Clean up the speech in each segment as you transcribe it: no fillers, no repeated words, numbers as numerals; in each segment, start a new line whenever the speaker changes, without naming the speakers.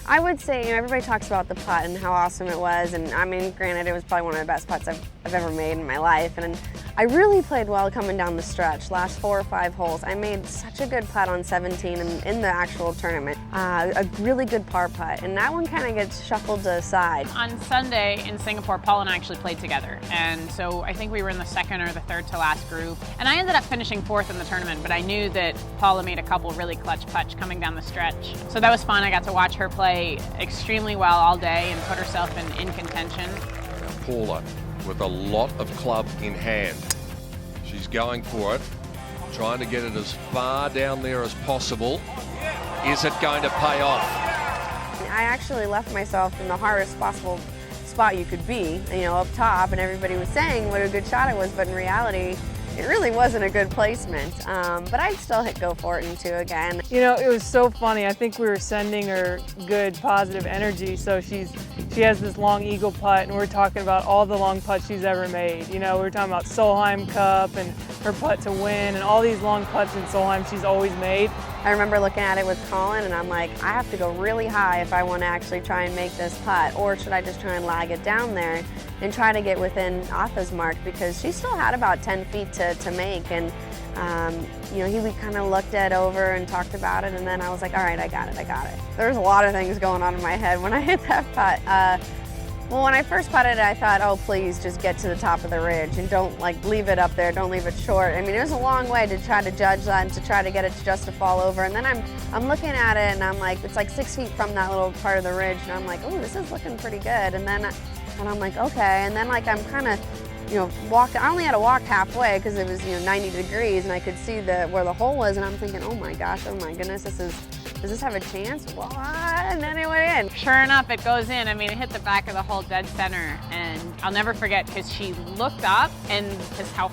I would say, everybody talks about the putt and how awesome it was, and I mean, granted, it was probably one of the best putts I've ever made in my life, and I really played well coming down the stretch. Last 4 or 5 holes, I made such a good putt on 17 in the actual tournament. A really good par putt, and that one kind of gets shuffled to the side.
On Sunday in Singapore, Paula and I actually played together, and so I think we were in the second or the third to last group, and I ended up finishing 4th in the tournament, but I knew that Paula made a couple really clutch putts coming down the stretch. So that was fun. I got to watch her play extremely well all day and put herself in contention.
Now Paula with a lot of club in hand. She's going for it, trying to get it as far down there as possible. Is it going to pay off?
I actually left myself in the hardest possible spot you could be, up top, and everybody was saying what a good shot it was, but in reality, it really wasn't a good placement, but I'd still go for it in 2 again.
It was so funny. I think we were sending her good, positive energy. So she has this long eagle putt, and we're talking about all the long putts she's ever made. We were talking about Solheim Cup and her putt to win, and all these long putts in Solheim she's always made.
I remember looking at it with Colin, and I'm like, I have to go really high if I want to actually try and make this putt, or should I just try and lag it down there and try to get within Atha's mark, because she still had about 10 feet to make, and we kind of looked it over and talked about it, and then I was like, all right, I got it. There's a lot of things going on in my head when I hit that putt. Well, when I first putted it, I thought, oh, please just get to the top of the ridge and don't leave it up there, don't leave it short. I mean, there's a long way to try to judge that and to try to get it just to fall over. And then I'm looking at it, and I'm like, it's like 6 feet from that little part of the ridge, and I'm like, oh, this is looking pretty good. And I'm like, okay. And then I'm kind of, I only had to walk halfway because it was 90 degrees, and I could see where the hole was, and I'm thinking, oh my gosh, oh my goodness, does this have a chance? What? And then it went in.
Sure enough, it goes in. I mean, it hit the back of the hole dead center, and I'll never forget because she looked up, and because how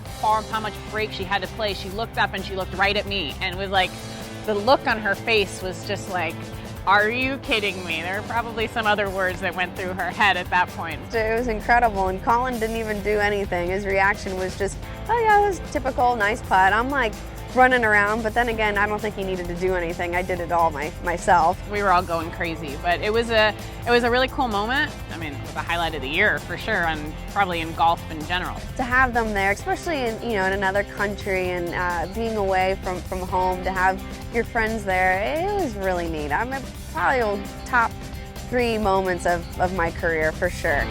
much break she had to play, she looked up and she looked right at me, and with the look on her face was just like, are you kidding me? There were probably some other words that went through her head at that point.
It was incredible, and Colin didn't even do anything. His reaction was just, oh yeah, it was typical, nice putt. I'm like running around, but then again, I don't think he needed to do anything. I did it all myself.
We were all going crazy, but it was a really cool moment. I mean, it was the highlight of the year for sure, and probably in golf in general.
To have them there, especially in another country, and being away from home, to have your friends there, it was really neat. I'm probably top 3 moments of my career for sure.